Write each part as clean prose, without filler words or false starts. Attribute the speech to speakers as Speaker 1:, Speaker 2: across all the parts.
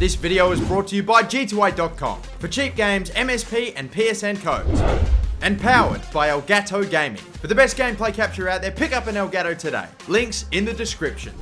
Speaker 1: This video is brought to you by G2A.com for cheap games, MSP and PSN codes. And powered by Elgato Gaming. For the best gameplay capture out there, pick up an Elgato today. Links in the description.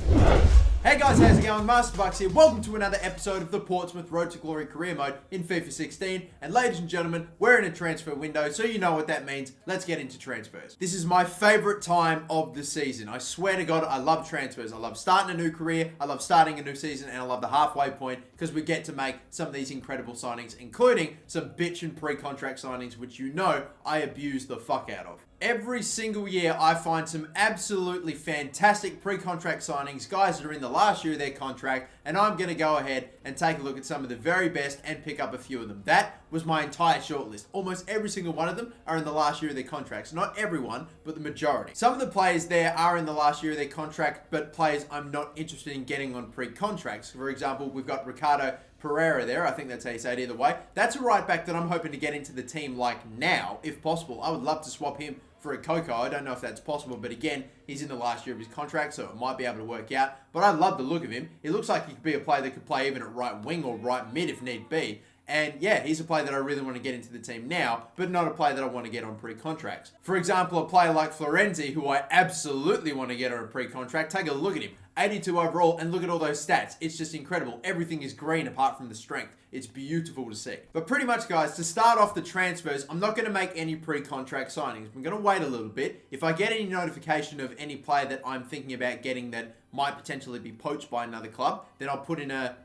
Speaker 1: Hey guys, how's it going? MasterBucks here. Welcome to another episode of the Portsmouth Road to Glory career mode in FIFA 16. And ladies and gentlemen, we're in a transfer window, so you know what that means. Let's get into transfers. This is my favorite time of the season. I swear to God, I love transfers. I love starting a new career, I love starting a new season, and I love the halfway point because we get to make some of these incredible signings, including some bitchin' pre-contract signings, which you know I abuse the fuck out of. Every single year, I find some absolutely fantastic pre-contract signings, guys that are in the last year of their contract, and I'm going to go ahead and take a look at some of the very best and pick up a few of them. That was my entire shortlist. Almost every single one of them are in the last year of their contracts. Not everyone, but the majority. Some of the players there are in the last year of their contract, but players I'm not interested in getting on pre-contracts. For example, we've got Ricardo Pereira there. I think that's how you say it either way. That's a right back that I'm hoping to get into the team like now, if possible. I would love to swap him for a Coco. I don't know if that's possible, but again, he's in the last year of his contract, so it might be able to work out. But I love the look of him. He looks like he could be a player that could play even at right wing or right mid if need be. And yeah, he's a player that I really want to get into the team now, but not a player that I want to get on pre-contracts. For example, a player like Florenzi, who I absolutely want to get on a pre-contract. Take a look at him. 82 overall, and look at all those stats. It's just incredible. Everything is green apart from the strength. It's beautiful to see. But pretty much, guys, to start off the transfers, I'm not going to make any pre-contract signings. I'm going to wait a little bit. If I get any notification of any player that I'm thinking about getting that might potentially be poached by another club, then I'll put in a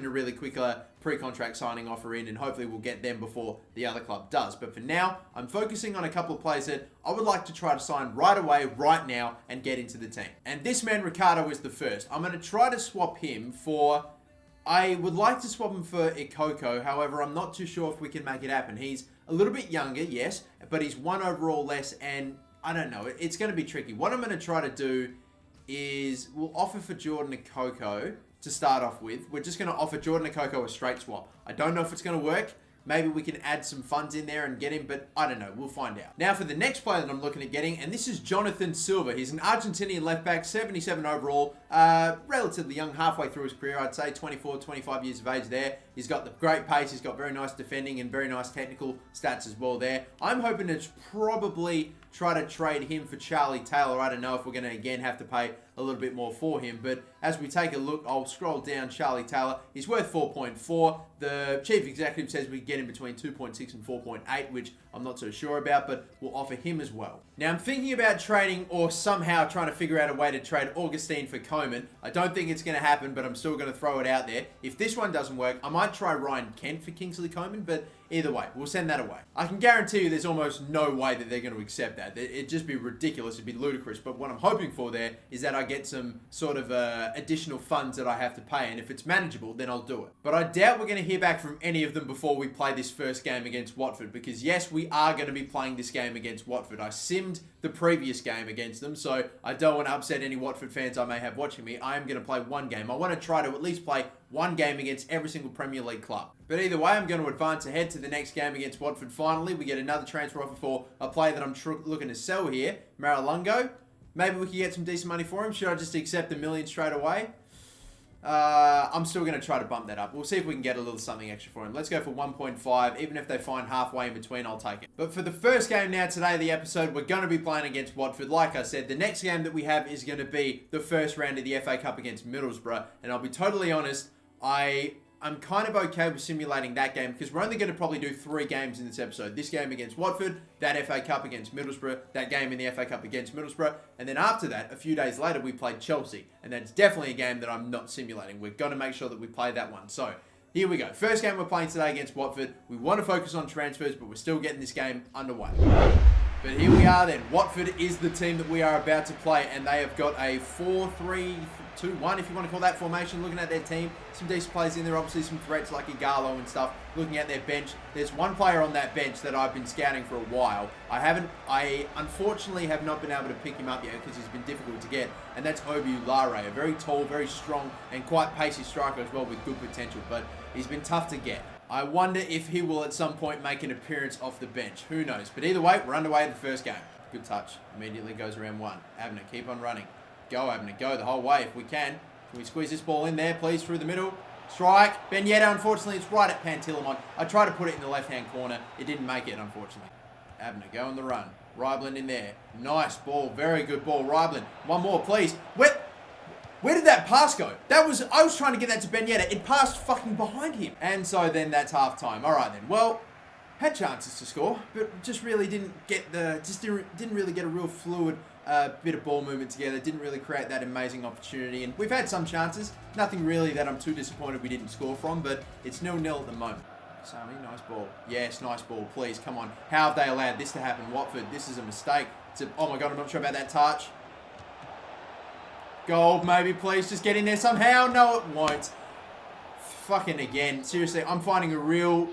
Speaker 1: really quick pre-contract signing offer in, and hopefully we'll get them before the other club does. But for now, I'm focusing on a couple of players that I would like to try to sign right away, right now, and get into the team. And this man, Ricardo, is the first. I'm going to try to swap him for... I would like to swap him for Ikoko. However, I'm not too sure if we can make it happen. He's a little bit younger, yes, but he's 1 overall less, and I don't know. It's going to be tricky. What I'm going to try to do is we'll offer for Jordan Ikoko to start off with. We're just going to offer Jordan Ikoko a straight swap. I don't know if it's going to work. Maybe we can add some funds in there and get him, but I don't know. We'll find out. Now for the next player that I'm looking at getting, and this is Jonathan Silva. He's an Argentinian left back, 77 overall, relatively young, halfway through his career, I'd say, 24, 25 years of age there. He's got the great pace. He's got very nice defending and very nice technical stats as well there. I'm hoping to probably try to trade him for Charlie Taylor. I don't know if we're going to, again, have to pay a little bit more for him. But as we take a look, I'll scroll down Charlie Taylor. He's worth 4.4. The chief executive says we get him between 2.6 and 4.8, which I'm not so sure about, but we'll offer him as well. Now, I'm thinking about trading or somehow trying to figure out a way to trade Augustine for Coman. I don't think it's going to happen, but I'm still going to throw it out there. If this one doesn't work, I might try Ryan Kent for Kingsley Coman, but either way, we'll send that away. I can guarantee you there's almost no way that they're going to accept that. It'd just be ridiculous. It'd be ludicrous. But what I'm hoping for there is that I get some sort of additional funds that I have to pay. And if it's manageable, then I'll do it. But I doubt we're going to hear back from any of them before we play this first game against Watford. Because yes, we are going to be playing this game against Watford. I simmed the previous game against them. So I don't want to upset any Watford fans I may have watching me. I am going to play one game. I want to try to at least play one game against every single Premier League club. But either way, I'm going to advance ahead to the next game against Watford. Finally, we get another transfer offer for a player that I'm looking to sell here, Maralungo. Maybe we can get some decent money for him. Should I just accept $1 million straight away? I'm still going to try to bump that up. We'll see if we can get a little something extra for him. Let's go for 1.5. Even if they find halfway in between, I'll take it. But for the first game now today, the episode, we're going to be playing against Watford. Like I said, the next game that we have is going to be the first round of the FA Cup against Middlesbrough. And I'll be totally honest, I'm kind of okay with simulating that game because we're only going to probably do 3 games in this episode. This game against Watford, that FA Cup against Middlesbrough, that game in the FA Cup against Middlesbrough, and then after that, a few days later, we played Chelsea. And that's definitely a game that I'm not simulating. We're going to make sure that we play that one. So here we go. First game we're playing today against Watford. We want to focus on transfers, but we're still getting this game underway. But here we are then. Watford is the team that we are about to play, and they have got a 4-3-2-1, if you want to call that formation. Looking at their team, some decent players in there, obviously some threats like Igalo and stuff. Looking at their bench, there's one player on that bench that I've been scouting for a while. I unfortunately have not been able to pick him up yet because he's been difficult to get, and that's OVERWATCH, a very tall, very strong, and quite pacey striker as well with good potential, but he's been tough to get. I wonder if he will at some point make an appearance off the bench. Who knows? But either way, we're underway in the first game. Good touch. Immediately goes around one. Abner, keep on running. Go, Abner. Go the whole way if we can. Can we squeeze this ball in there, please, through the middle? Strike. Ben Yedder, unfortunately, it's right at Pantilimon. I tried to put it in the left-hand corner. It didn't make it, unfortunately. Abner, go on the run. Rybland in there. Nice ball. Very good ball. Rybland. One more, please. Where did that pass go? I was trying to get that to Ben Yedder. It passed fucking behind him. And so then that's half time. All right then. Well, had chances to score, but just really didn't really get a real fluid bit of ball movement together. Didn't really create that amazing opportunity. And we've had some chances. Nothing really that I'm too disappointed we didn't score from, but it's 0-0 at the moment. Sami, nice ball. Yes, nice ball. Please, come on. How have they allowed this to happen? Watford, this is a mistake. Oh my God, I'm not sure about that touch. Goal, maybe, please. Just get in there somehow. No, it won't. Fucking again. Seriously, I'm finding a real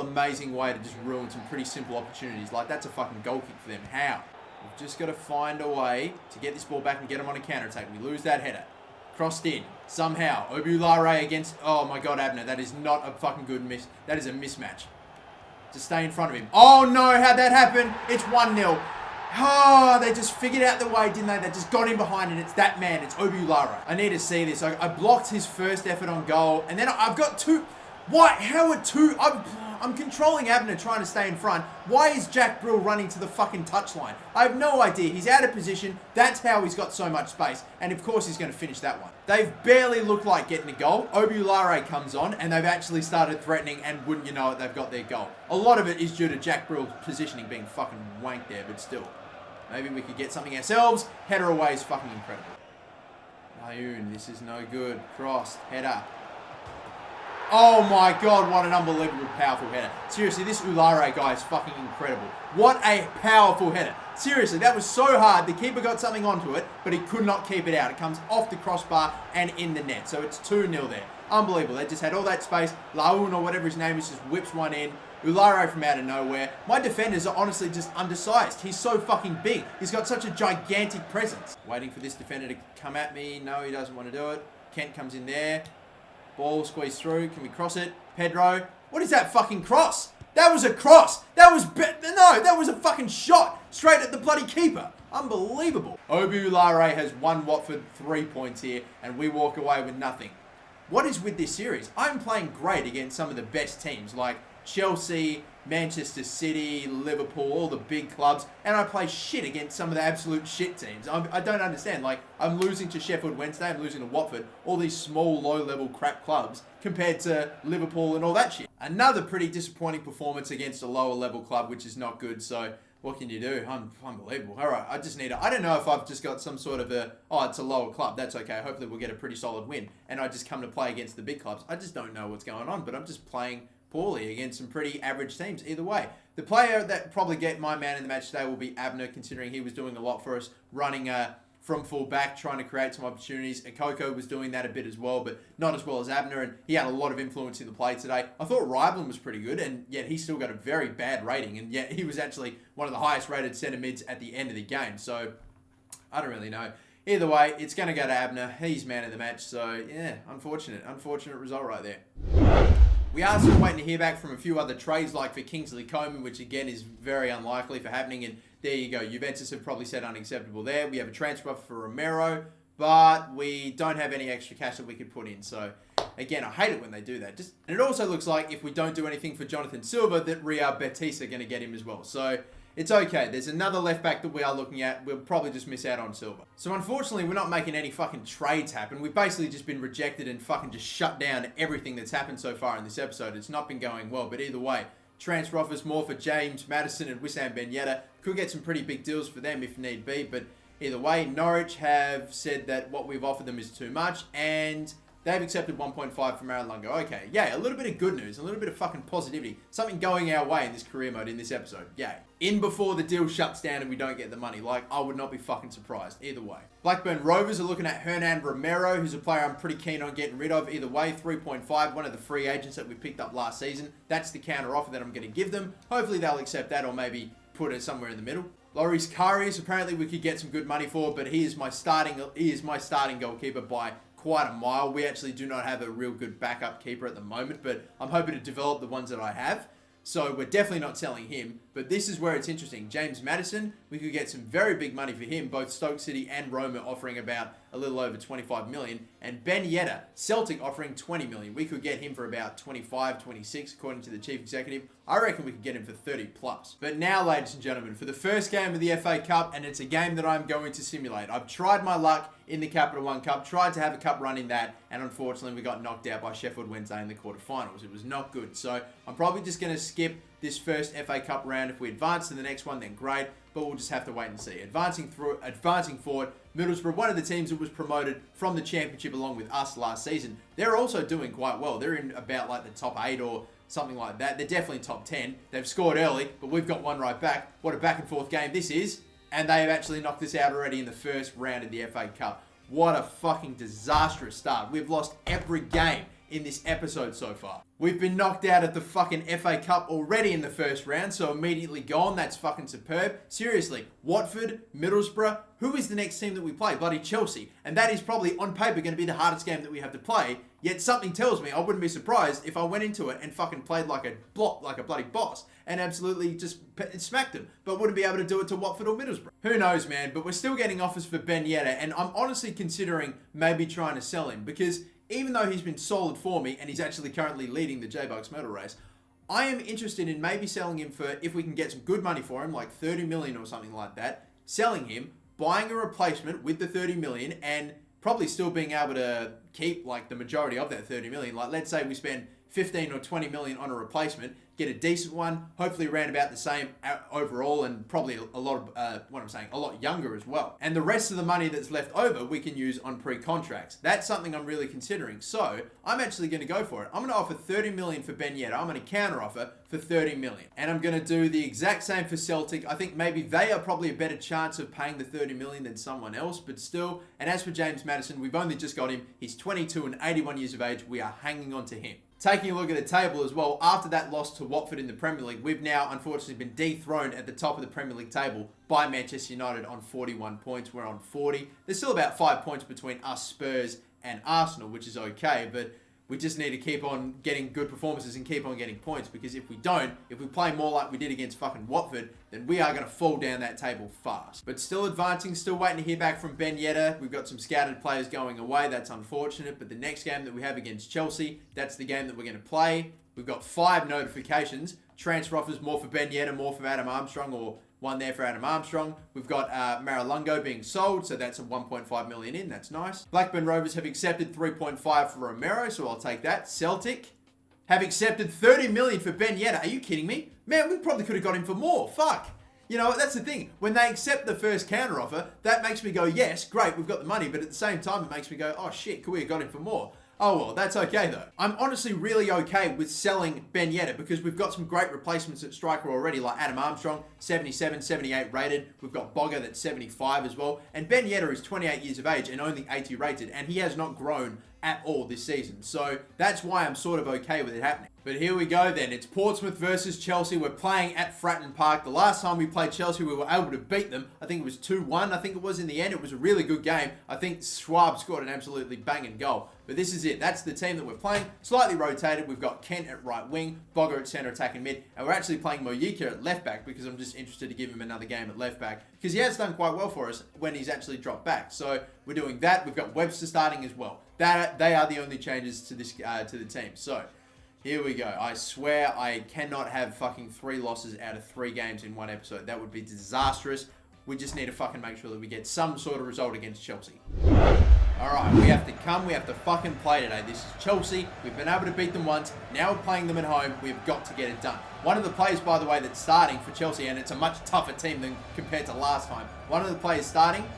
Speaker 1: amazing way to just ruin some pretty simple opportunities. Like, that's a fucking goal kick for them. How? We've just got to find a way to get this ball back and get them on a counter-attack. We lose that header. Crossed in. Somehow. OVERWATCH against... Oh, my God, Abner. That is not a fucking good miss. That is a mismatch. Just stay in front of him. Oh, no. How'd that happen? It's 1-0. Oh, they just figured out the way, didn't they? They just got in behind, and it's that man. It's OVERWATCH. I need to see this. I blocked his first effort on goal, and then I've got two... Why? How are two... I'm controlling Abner trying to stay in front. Why is Jack Brill running to the fucking touchline? I have no idea. He's out of position. That's how he's got so much space. And of course he's going to finish that one. They've barely looked like getting a goal. OVERWATCH comes on and they've actually started threatening, and wouldn't you know it, they've got their goal. A lot of it is due to Jack Brill's positioning being fucking wank there, but still. Maybe we could get something ourselves. Header away is fucking incredible. Mayoon, this is no good. Crossed. Header. Oh my God, what an unbelievable powerful header. Seriously, this Ulare guy is fucking incredible. What a powerful header. Seriously, that was so hard. The keeper got something onto it, but he could not keep it out. It comes off the crossbar and in the net. So it's 2-0 there. Unbelievable. They just had all that space. Laun or whatever his name is just whips one in. Ulare from out of nowhere. My defenders are honestly just undersized. He's so fucking big. He's got such a gigantic presence. Waiting for this defender to come at me. No, he doesn't want to do it. Kent comes in there. Ball squeezed through. Can we cross it? Pedro. What is that fucking cross? That was a cross. That was a fucking shot. Straight at the bloody keeper. Unbelievable. OVERWATCH has won Watford 3 points here, and we walk away with nothing. What is with this series? I'm playing great against some of the best teams, like Chelsea, Manchester City, Liverpool, all the big clubs, and I play shit against some of the absolute shit teams. I don't understand. Like, I'm losing to Sheffield Wednesday, I'm losing to Watford, all these small, low-level crap clubs, compared to Liverpool and all that shit. Another pretty disappointing performance against a lower-level club, which is not good, so what can you do? Unbelievable. All right, I don't know if I've just got some sort of it's a lower club. That's okay. Hopefully we'll get a pretty solid win, and I just come to play against the big clubs. I just don't know what's going on, but I'm just playing poorly against some pretty average teams either way. The player that probably get my man in the match today will be Abner, considering he was doing a lot for us, running from full back, trying to create some opportunities. And Coco was doing that a bit as well, but not as well as Abner, and he had a lot of influence in the play today. I thought Rybland was pretty good, and yet he still got a very bad rating, and yet he was actually one of the highest rated centre mids at the end of the game. So I don't really know. Either way, it's going to go to Abner. He's man of the match, so yeah, unfortunate result right there. We are still waiting to hear back from a few other trades, like for Kingsley Coman, which again is very unlikely for happening. And there you go. Juventus have probably said unacceptable there. We have a transfer offer for Romero, but we don't have any extra cash that we could put in. So again, I hate it when they do that. And it also looks like if we don't do anything for Jonathan Silva, that Real Betis are going to get him as well. So it's okay. There's another left back that we are looking at. We'll probably just miss out on Silva. So unfortunately, we're not making any fucking trades happen. We've basically just been rejected and fucking just shut down everything that's happened so far in this episode. It's not been going well, but either way, transfer offers more for James Maddison and Wissam Ben Yedder. Could get some pretty big deals for them if need be, but either way, Norwich have said that what we've offered them is too much, and they've accepted 1.5 from Aaron Lungo. Okay, yay, a little bit of good news, a little bit of fucking positivity. Something going our way in this career mode in this episode. Yay. In before the deal shuts down and we don't get the money. Like, I would not be fucking surprised. Either way. Blackburn Rovers are looking at Hernan Romero, who's a player I'm pretty keen on getting rid of. Either way, 3.5, one of the free agents that we picked up last season. That's the counter offer that I'm going to give them. Hopefully they'll accept that, or maybe put it somewhere in the middle. Loris Karius, apparently we could get some good money for, but he is my starting goalkeeper by quite a mile. We actually do not have a real good backup keeper at the moment, but I'm hoping to develop the ones that I have. So we're definitely not selling him, but But this is where it's interesting. James Maddison, we could get some very big money for him. Both Stoke City and Roma offering about a little over 25 million. And Ben Yedder, Celtic offering 20 million. We could get him for about 25, 26, according to the chief executive. I reckon we could get him for 30 plus. But now, ladies and gentlemen, for the first game of the FA Cup, and it's a game that I'm going to simulate. I've tried my luck in the Capital One Cup, tried to have a cup run in that, and unfortunately we got knocked out by Sheffield Wednesday in the quarterfinals. It was not good. So I'm probably just going to skip this first FA Cup round. If we advance to the next one, then great, but we'll just have to wait and see. Advancing forward, Middlesbrough, one of the teams that was promoted from the Championship along with us last season, they're also doing quite well. They're in about like the top 8 or something like that. They're definitely top 10. They've scored early, but we've got one right back. What a back and forth game this is. And they have actually knocked us out already in the first round of the FA Cup. What a fucking disastrous start. We've lost every game in this episode so far. We've been knocked out of the fucking FA Cup already in the first round, so immediately gone. That's fucking superb. Seriously, Watford, Middlesbrough, who is the next team that we play? Bloody Chelsea. And that is probably, on paper, going to be the hardest game that we have to play. Yet something tells me I wouldn't be surprised if I went into it and fucking played like a bloody boss and absolutely just smacked them, but wouldn't be able to do it to Watford or Middlesbrough. Who knows, man? But we're still getting offers for Ben Yedder, and I'm honestly considering maybe trying to sell him, because even though he's been solid for me and he's actually currently leading the J-Bucks medal race, I am interested in maybe selling him for, if we can get some good money for him, like 30 million or something like that, selling him, buying a replacement with the 30 million, and probably still being able to keep like the majority of that 30 million. Like, let's say we spend 15 or 20 million on a replacement, get a decent one, hopefully around about the same overall, and probably a lot of, a lot younger as well. And the rest of the money that's left over, we can use on pre-contracts. That's something I'm really considering. So I'm actually going to go for it. I'm going to offer 30 million for Ben Yedder. I'm going to counter offer for 30 million. And I'm going to do the exact same for Celtic. I think maybe they are probably a better chance of paying the 30 million than someone else, but still. And as for James Maddison, we've only just got him. He's 22 and 81 years of age. We are hanging on to him. Taking a look at the table as well, after that loss to Watford in the Premier League, we've now unfortunately been dethroned at the top of the Premier League table by Manchester United on 41 points. We're on 40. There's still about 5 points between us, Spurs, and Arsenal, which is okay, but we just need to keep on getting good performances and keep on getting points, because if we don't, if we play more like we did against fucking Watford, then we are going to fall down that table fast. But still advancing, still waiting to hear back from Ben Yedder. We've got some scouted players going away. That's unfortunate, but the next game that we have against Chelsea, that's the game that we're going to play. We've got 5 notifications. Transfer offers, more for Ben Yedder, more for Adam Armstrong, or one there for Adam Armstrong. We've got Maralungo being sold, so that's a 1.5 million in. That's nice. Blackburn Rovers have accepted 3.5 for Romero, so I'll take that. Celtic have accepted 30 million for Ben Yedder. Are you kidding me? Man, we probably could have got him for more. Fuck. You know, that's the thing. When they accept the first counter offer, that makes me go, yes, great, we've got the money. But at the same time, it makes me go, oh shit, could we have got him for more? Oh well, that's okay though. I'm honestly really okay with selling Ben Yedder, because we've got some great replacements at striker already, like Adam Armstrong, 77, 78 rated. We've got Bogger that's 75 as well. And Ben Yedder is 28 years of age and only 80 rated, and he has not grown at all this season. So that's why I'm sort of okay with it happening. But here we go then. It's Portsmouth versus Chelsea. We're playing at Fratton Park. The last time we played Chelsea, we were able to beat them. I think it was 2-1. I think it was in the end. It was a really good game. I think Schwab scored an absolutely banging goal. But this is it. That's the team that we're playing. Slightly rotated. We've got Kent at right wing, Bogger at centre attack and mid. And we're actually playing Mojika at left back, because I'm just interested to give him another game at left back, because he has done quite well for us when he's actually dropped back. So we're doing that. We've got Webster starting as well. They are the only changes to this to the team. So here we go. I swear I cannot have fucking 3 losses out of 3 games in one episode. That would be disastrous. We just need to fucking make sure that we get some sort of result against Chelsea. Alright, we have to fucking play today. This is Chelsea. We've been able to beat them once. Now we're playing them at home. We've got to get it done. One of the players, by the way, that's starting for Chelsea, and it's a much tougher team than compared to last time. One of the players starting,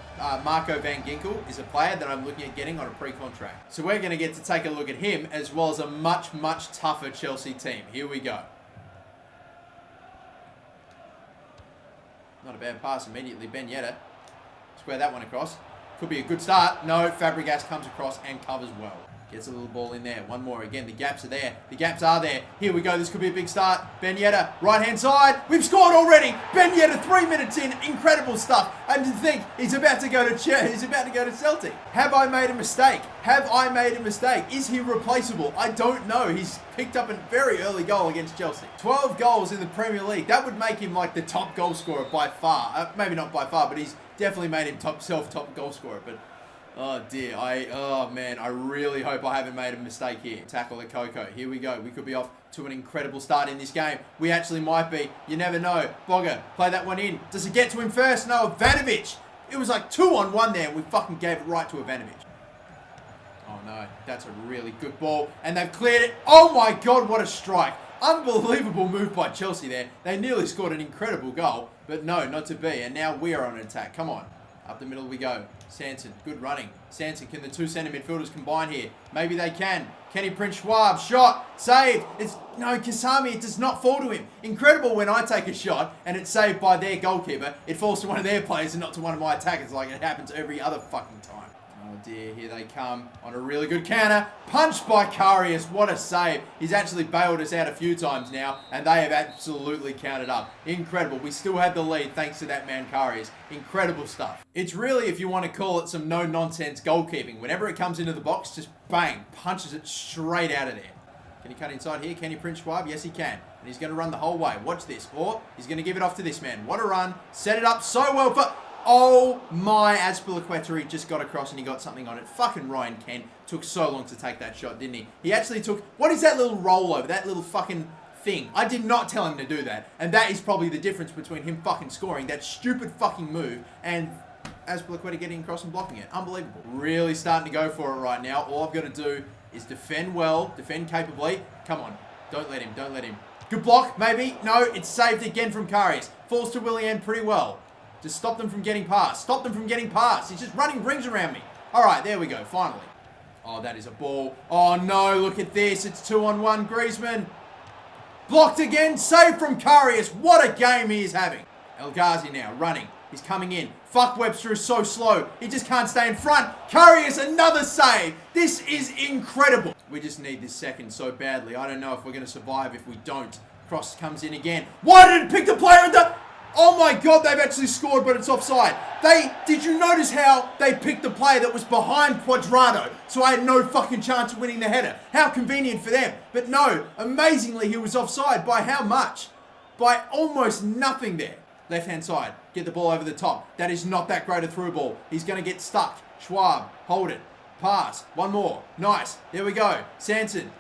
Speaker 1: Marco van Ginkel, is a player that I'm looking at getting on a pre-contract. So we're going to get to take a look at him, as well as a much, much tougher Chelsea team. Here we go. Not a bad pass immediately. Ben Yedder. Square that one across. Could be a good start. No, Fabregas comes across and covers well. Gets a little ball in there. One more. Again, the gaps are there. The gaps are there. Here we go. This could be a big start. Ben Yedder, right-hand side. We've scored already. Ben Yedder, 3 minutes in. Incredible stuff. And to think he's about to go to He's about to go to Celtic. Have I made a mistake? Have I made a mistake? Is he replaceable? I don't know. He's picked up a very early goal against Chelsea. 12 goals in the Premier League. That would make him like the top goal scorer by far. Maybe not by far, but he's definitely made him top goal scorer. But oh dear, oh man, I really hope I haven't made a mistake here. Tackle at Coco. Here we go. We could be off to an incredible start in this game. We actually might be. You never know. Bogger, play that one in. Does it get to him first? No, Ivanovic. It was like 2-on-1 there. We fucking gave it right to Ivanovic. Oh no, that's a really good ball. And they've cleared it. Oh my God, what a strike. Unbelievable move by Chelsea there. They nearly scored an incredible goal, but no, not to be. And now we are on an attack. Come on. Up the middle we go. Sanson, good running. Sanson, can the two centre midfielders combine here? Maybe they can. Kenny Prince Schwab, shot, saved. No, Kasami, it does not fall to him. Incredible when I take a shot and it's saved by their goalkeeper. It falls to one of their players and not to one of my attackers like it happens every other fucking time. Oh dear, here they come on a really good counter. Punched by Karius, what a save. He's actually bailed us out a few times now, and they have absolutely counted up. Incredible. We still have the lead thanks to that man Karius. Incredible stuff. It's really, if you want to call it, some no-nonsense goalkeeping. Whenever it comes into the box, just bang, punches it straight out of there. Can he cut inside here? Can he Prince Schwab? Yes, he can. And he's going to run the whole way. Watch this. Or he's going to give it off to this man. What a run. Set it up so well for... Oh my, Azpilicueta just got across and he got something on it. Fucking Ryan Kent took so long to take that shot, didn't he? He actually took, what is that little rollover, that little fucking thing? I did not tell him to do that. And that is probably the difference between him fucking scoring that stupid fucking move and Azpilicueta getting across and blocking it. Unbelievable. Really starting to go for it right now. All I've got to do is defend well, defend capably. Come on, don't let him, don't let him. Good block, maybe. No, it's saved again from Karius. Falls to Willian pretty well. Just stop them from getting past. Stop them from getting past. He's just running rings around me. All right, there we go, finally. Oh, that is a ball. Oh, no, look at this. It's 2-on-1, Griezmann. Blocked again, saved from Karius. What a game he is having. El Ghazi now, running. He's coming in. Fuck, Webster is so slow. He just can't stay in front. Karius, another save. This is incredible. We just need this second so badly. I don't know if we're going to survive if we don't. Cross comes in again. Why did it pick the player in the... Oh my God, they've actually scored, but it's offside. Did you notice how they picked the player that was behind Quadrado? So I had no fucking chance of winning the header. How convenient for them. But no, amazingly, he was offside. By how much? By almost nothing there. Left-hand side, get the ball over the top. That is not that great a through ball. He's going to get stuck. Schwab, hold it. Pass. One more. Nice. There we go. Sanson.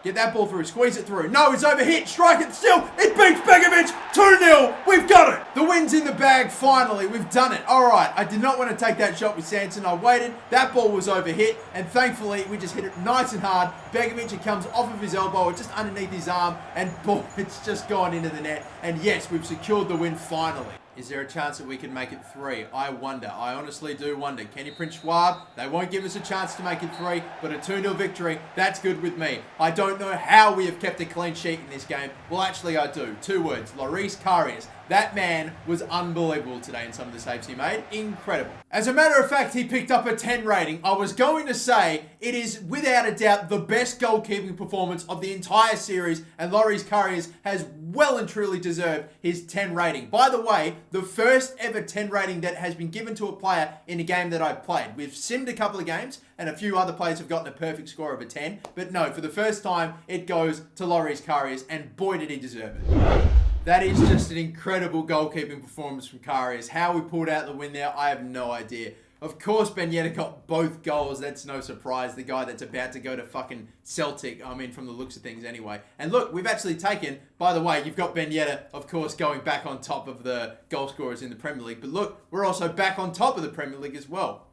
Speaker 1: Get that ball through. Squeeze it through. No, it's overhit. Strike it still. It beats Begovic. 2-0. We've got it. The win's in the bag finally. We've done it. All right. I did not want to take that shot with Sanson. I waited. That ball was overhit. And thankfully, we just hit it nice and hard. Begovic, it comes off of his elbow or just underneath his arm. And boom, it's just gone into the net. And yes, we've secured the win finally. Is there a chance that we can make it 3? I wonder. I honestly do wonder. Kenny Prince Schwab, they won't give us a chance to make it 3, but a 2-0 victory, that's good with me. I don't know how we have kept a clean sheet in this game. Well, actually, I do. 2 words. Loris Karius. That man was unbelievable today in some of the saves he made. Incredible. As a matter of fact, he picked up a 10 rating. I was going to say it is without a doubt the best goalkeeping performance of the entire series, and Loris Karius has well and truly deserved his 10 rating. By the way, the first ever 10 rating that has been given to a player in a game that I've played. We've simmed a couple of games, and a few other players have gotten a perfect score of a 10, but no, for the first time, it goes to Loris Karius, and boy did he deserve it. That is just an incredible goalkeeping performance from Karius. How we pulled out the win there, I have no idea. Of course, Ben Yedder got both goals. That's no surprise. The guy that's about to go to fucking Celtic, I mean, from the looks of things anyway. And look, we've actually taken, by the way, you've got Ben Yedder, of course, going back on top of the goal scorers in the Premier League. But look, we're also back on top of the Premier League as well.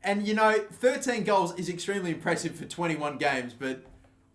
Speaker 1: And, you know, 13 goals is extremely impressive for 21 games, but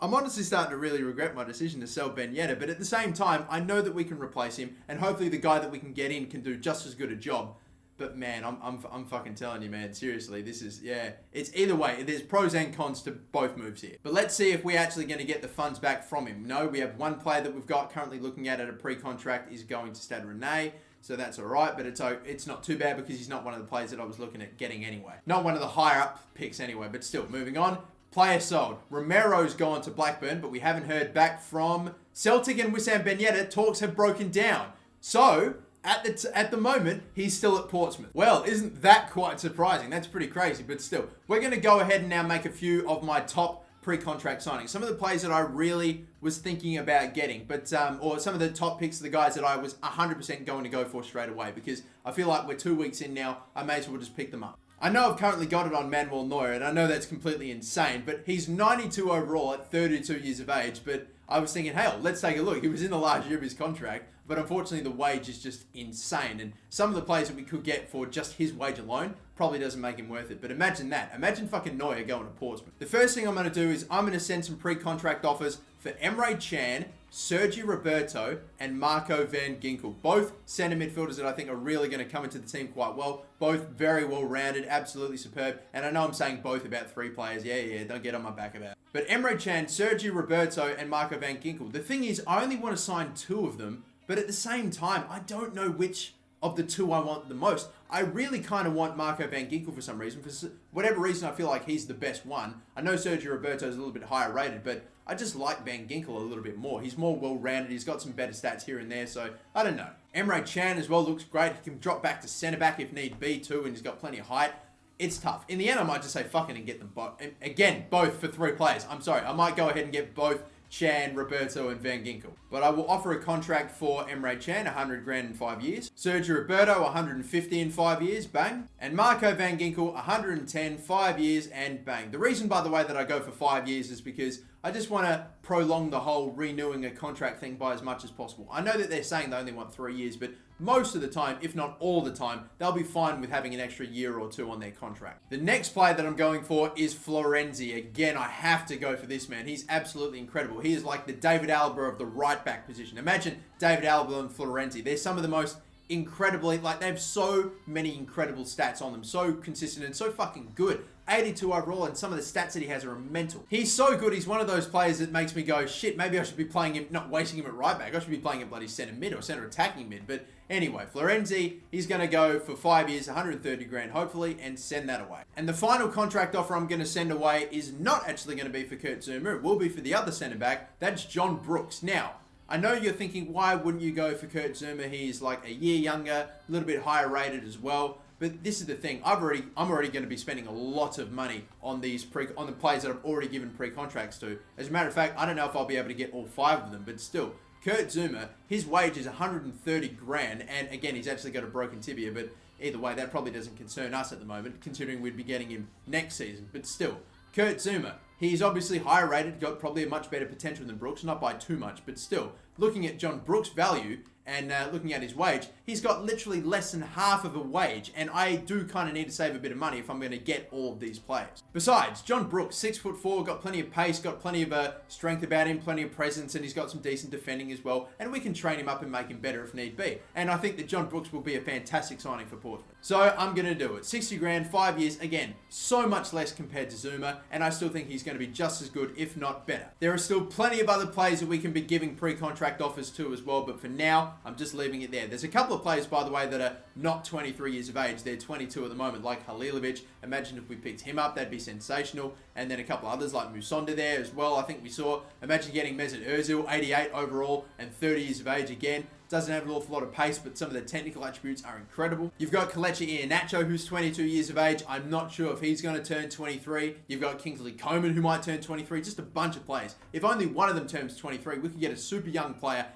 Speaker 1: I'm honestly starting to really regret my decision to sell Ben Yedder, but at the same time, I know that we can replace him, and hopefully the guy that we can get in can do just as good a job. But man, I'm fucking telling you, man, seriously, this is, yeah, it's either way. There's pros and cons to both moves here. But let's see if we're actually going to get the funds back from him. No, we have one player that we've got currently looking at a pre-contract is going to Stade Rennais. So that's all right, but it's not too bad because he's not one of the players that I was looking at getting anyway. Not one of the higher up picks anyway, but still, moving on. Player sold. Romero's gone to Blackburn, but we haven't heard back from Celtic, and Wissam Ben Yedder. Talks have broken down. So, at the moment, he's still at Portsmouth. Well, isn't that quite surprising? That's pretty crazy, but still. We're going to go ahead and now make a few of my top pre-contract signings. Some of the players that I really was thinking about getting, but or some of the top picks of the guys that I was 100% going to go for straight away, because I feel like we're 2 weeks in now. I may as well just pick them up. I know I've currently got it on Manuel Neuer, and I know that's completely insane, but he's 92 overall at 32 years of age, but I was thinking, hell, let's take a look. He was in the last year of his contract, but unfortunately the wage is just insane, and some of the players that we could get for just his wage alone probably doesn't make him worth it. But imagine that. Imagine fucking Neuer going to Portsmouth. The first thing I'm going to do is I'm going to send some pre-contract offers for Emre Can, Sergio Roberto, and Marco van Ginkel. Both centre midfielders that I think are really going to come into the team quite well. Both very well rounded, absolutely superb. And I know I'm saying both about 3 players. Yeah, don't get on my back about it. But Emre Can, Sergio Roberto, and Marco van Ginkel. The thing is, I only want to sign 2 of them, but at the same time, I don't know which of the 2 I want the most. I really kind of want Marco van Ginkel for some reason. For whatever reason, I feel like he's the best one. I know Sergio Roberto is a little bit higher rated, but I just like Van Ginkel a little bit more. He's more well-rounded. He's got some better stats here and there, so I don't know. Emre Can as well looks great. He can drop back to centre-back if need be too, and he's got plenty of height. It's tough. In the end, I might just say fuck it and get them both. Again, both for 3 players. I'm sorry. I might go ahead and get both Can, Roberto, and Van Ginkel. But I will offer a contract for Emre Can, 100 grand in 5 years. Sergio Roberto, 150 in 5 years, bang. And Marco van Ginkel, 110, 5 years, and bang. The reason, by the way, that I go for 5 years is because I just want to prolong the whole renewing a contract thing by as much as possible. I know that they're saying they only want 3 years, but most of the time, if not all the time, they'll be fine with having an extra year or 2 on their contract. The next player that I'm going for is Florenzi. Again, I have to go for this man. He's absolutely incredible. He is like the David Alaba of the right back position. Imagine David Alaba and Florenzi. They're some of the most incredibly, like, they have so many incredible stats on them. So consistent and so fucking good. 82 overall, and some of the stats that he has are mental. He's so good. He's one of those players that makes me go, shit, maybe I should be playing him, not wasting him at right back. I should be playing him bloody centre mid or centre attacking mid. But anyway, Florenzi, he's going to go for 5 years, 130 grand, hopefully, and send that away. And the final contract offer I'm going to send away is not actually going to be for Kurt Zouma. It will be for the other centre back. That's John Brooks. Now, I know you're thinking, why wouldn't you go for Kurt Zouma? He's like a year younger, a little bit higher rated as well. But this is the thing. I'm already going to be spending a lot of money on these on the players that I've already given pre-contracts to. As a matter of fact, I don't know if I'll be able to get all 5 of them, but still, Kurt Zouma, his wage is 130 grand, and again, he's actually got a broken tibia, but either way, that probably doesn't concern us at the moment, considering we'd be getting him next season. But still, Kurt Zouma, he's obviously higher rated, got probably a much better potential than Brooks, not by too much, but still, looking at John Brooks' value and looking at his wage, he's got literally less than half of a wage, and I do kind of need to save a bit of money if I'm going to get all of these players. Besides, John Brooks, 6'4", got plenty of pace, got plenty of strength about him, plenty of presence, and he's got some decent defending as well, and we can train him up and make him better if need be. And I think that John Brooks will be a fantastic signing for Portsmouth. So I'm going to do it. 60 grand, 5 years, again, so much less compared to Zouma, and I still think he's going to be just as good, if not better. There are still plenty of other players that we can be giving pre-contract offers to as well, but for now, I'm just leaving it there. There's a couple of players, by the way, that are not 23 years of age. They're 22 at the moment, like Halilovic. Imagine if we picked him up, that'd be sensational. And then a couple others like Musonda there as well, I think we saw. Imagine getting Mesut Ozil, 88 overall and 30 years of age again. Doesn't have an awful lot of pace, but some of the technical attributes are incredible. You've got Kelechi Iheanacho, who's 22 years of age. I'm not sure if he's going to turn 23. You've got Kingsley Coman, who might turn 23. Just a bunch of players. If only one of them turns 23, we could get a super young player.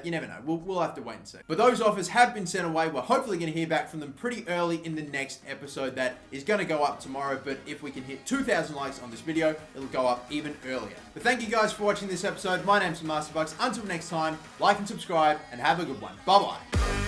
Speaker 1: You never know. We'll have to wait and see. But those offers have been sent away. We're hopefully going to hear back from them pretty early in the next episode that is going to go up tomorrow. But if we can hit 2,000 likes on this video, it'll go up even earlier. But thank you guys for watching this episode. My name's MasterBucks. Until next time, like and subscribe and have a good one. Bye-bye.